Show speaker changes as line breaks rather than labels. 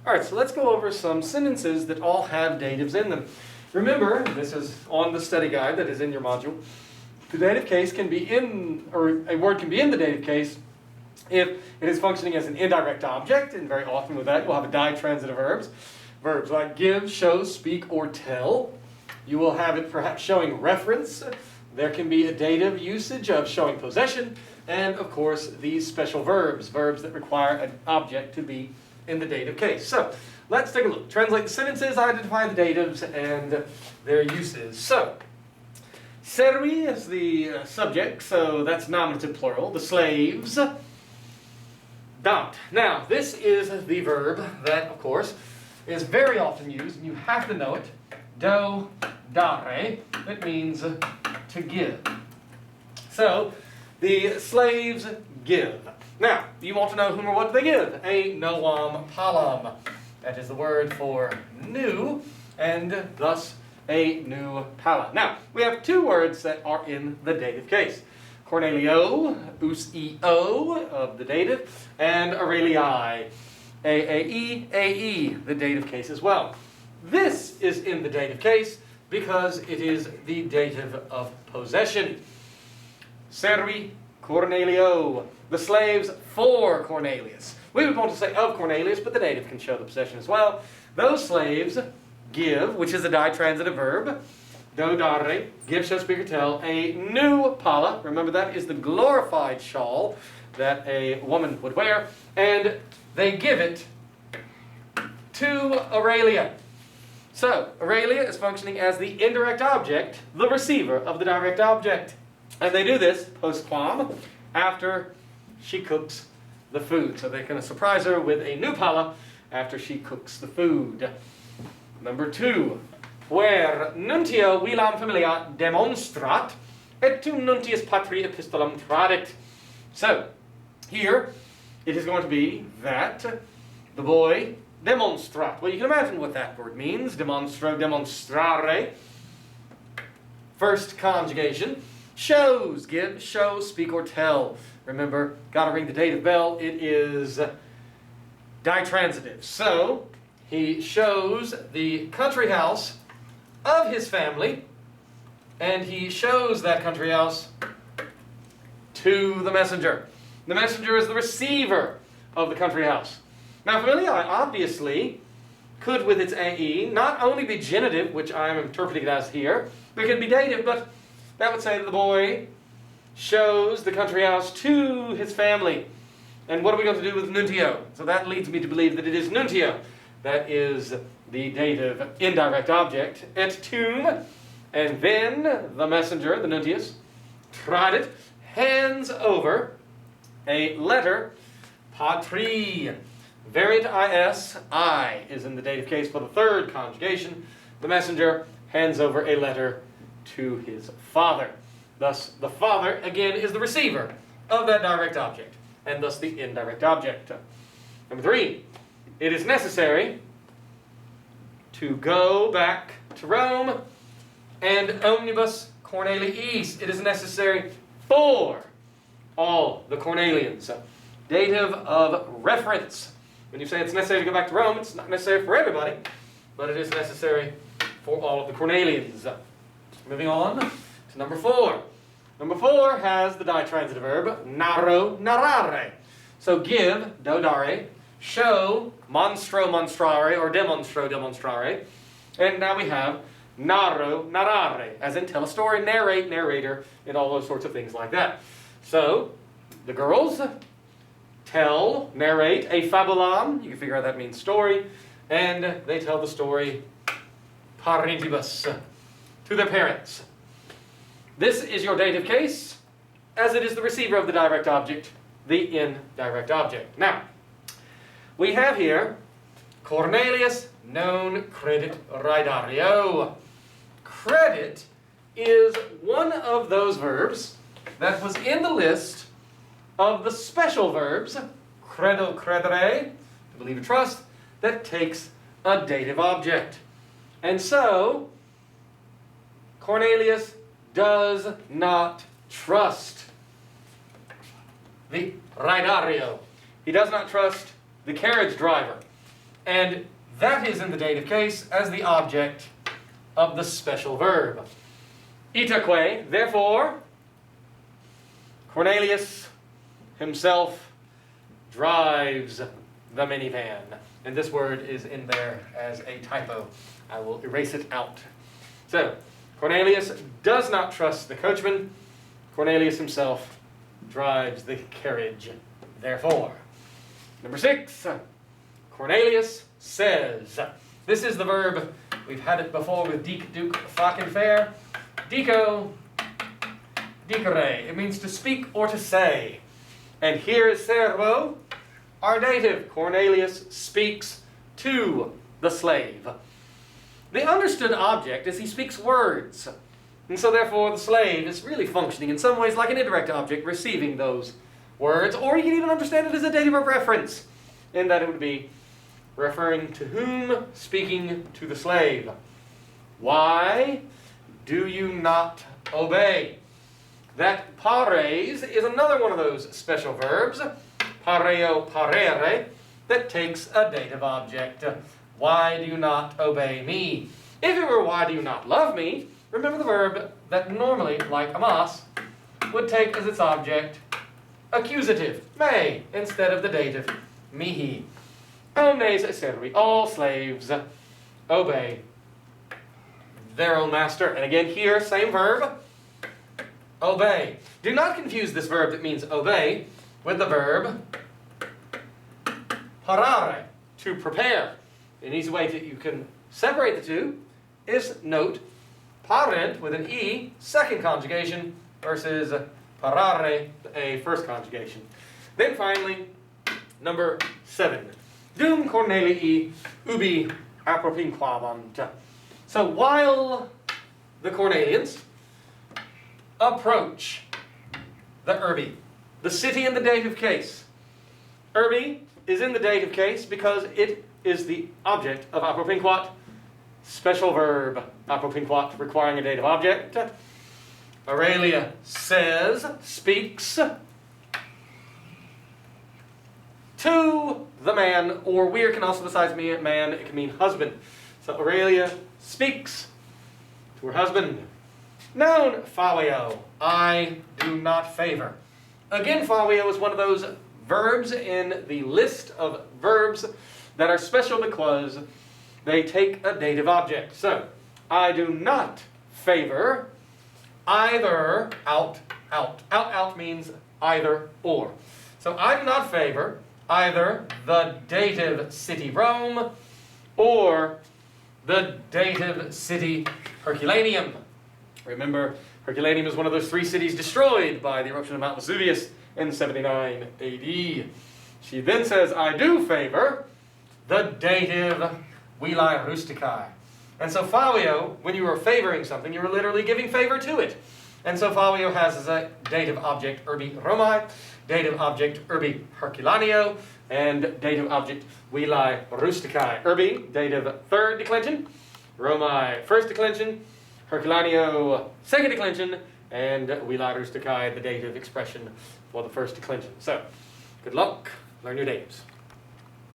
All right, so let's go over some sentences that all have datives in them. Remember, this is on the study guide that is in your module. The dative case can be in, or a word can be in the dative case if it is functioning as an indirect object, and very often with that you'll have a ditransitive verbs. Verbs like give, show, speak, or tell. You will have it perhaps showing reference. There can be a dative usage of showing possession, and of course these special verbs, verbs that require an object to be in the dative case. So let's take a look. Translate the sentences, identify the datives and their uses. So servi is the subject, so that's nominative plural. The slaves. Dat. Now this is the verb that, of course, is very often used, and you have to know it. Do, dare. It means to give. So the slaves give. Now, you want to know whom or what do they give? A noam palam. That is the word for new, and thus a new pala. Now, we have two words that are in the dative case. Cornelio, us-eo of the dative, and Aurelii, a-e, the dative case as well. This is in the dative case because it is the dative of possession. Servi Cornelio. The slaves for Cornelius. We would want to say of Cornelius, but the dative can show the possession as well. Those slaves give, which is a ditransitive verb. Do dare, give, show, speak, or tell, a new pala. Remember, that is the glorified shawl that a woman would wear. And they give it to Aurelia. So, Aurelia is functioning as the indirect object, the receiver of the direct object. And they do this post-quam, after she cooks the food. So they're going to surprise her with a new pala after she cooks the food. Number 2. Puer nuntio vilam familia demonstrat, et tum nuntius patri epistolam tradit. So, here, it is going to be that the boy demonstrat. Well, you can imagine what that word means. Demonstro, demonstrare. First conjugation. Shows, give, show, speak, or tell. Remember, gotta ring the dative bell. It is ditransitive. So, he shows the country house of his family, and he shows that country house to the messenger. The messenger is the receiver of the country house. Now, familii obviously could, with its AE, not only be genitive, which I am interpreting it as here, but it could be dative, but that would say that the boy shows the country house to his family. And what are we going to do with nuntio? So that leads me to believe that it is nuntio. That is the dative indirect object. Et tum, and then the messenger, the nuntius, tradit, hands over a letter, patri. Variant is, I is in the dative case for the third conjugation. The messenger hands over a letter to his father. Thus, the father, again, is the receiver of that direct object, and thus the indirect object. Number 3, it is necessary to go back to Rome, and omnibus Corneliis. It is necessary for all the Cornelians. Dative of reference. When you say it's necessary to go back to Rome, it's not necessary for everybody, but it is necessary for all of the Cornelians. Moving on to number 4. Number 4 has the ditransitive verb, naro, narare. So give, do dare, show, monstro, monstrare, or demonstro, demonstrare. And now we have naro, narare, as in tell a story, narrate, narrator, and all those sorts of things like that. So, the girls tell, narrate, a fabulam, you can figure out that means story, and they tell the story parentibus, to their parents. This is your dative case, as it is the receiver of the direct object, the indirect object. Now, we have here Cornelius non credit raidario. Credit is one of those verbs that was in the list of the special verbs, credo, credere, to believe or trust, that takes a dative object. And so, Cornelius does not trust the raidario. He does not trust the carriage driver. And that is in the dative case as the object of the special verb. Itaque, therefore, Cornelius himself drives the minivan. And this word is in there as a typo. I will erase it out. So, Cornelius does not trust the coachman. Cornelius himself drives the carriage, therefore. Number 6, Cornelius says. This is the verb, we've had it before with dic, duc, fac, and fair. Dico, dicere. It means to speak or to say. And here is servo, our dative. Cornelius speaks to the slave. The understood object is he speaks words. And so therefore the slave is really functioning in some ways like an indirect object receiving those words. Or you can even understand it as a dative of reference, in that it would be referring to whom? Speaking to the slave. Why do you not obey? That pares is another one of those special verbs, pareo, parere, that takes a dative object. Why do you not obey me? If it were why do you not love me, remember the verb that normally, like amas, would take as its object accusative, may, instead of the dative, mihi. Omnes servi, all slaves obey their own master. And again here, same verb, obey. Do not confuse this verb that means obey with the verb parare, to prepare. An easy way that you can separate the two is note parent with an E, second conjugation, versus parare, a first conjugation. Then finally, number 7. Dum Cornelii ubi apropinquavant. So while the Cornelians approach the Urbi, the city in the dative case. Urbi is in the dative case because it is the object of apropinquat, special verb apropinquat requiring a dative object. Aurelia says, speaks to the man, or weir can also, besides mean man, it can mean husband. So Aurelia speaks to her husband. Noun faveo, I do not favor. Again, faveo is one of those verbs in the list of verbs that are special because they take a dative object. So, I do not favor either out. Out means either or. So I do not favor either the dative city Rome or the dative city Herculaneum. Remember, Herculaneum is one of those 3 cities destroyed by the eruption of Mount Vesuvius in 79 AD. She then says, I do favor the dative vili rusticae. And so favio, when you are favoring something, you are literally giving favor to it. And so favio has as a dative object urbi Romae, dative object urbi Herculaneo, and dative object vili rusticae. Urbi, dative third declension, Romae first declension, Herculaneo second declension, and vili rusticae, the dative expression for the first declension. So, good luck, learn your datives.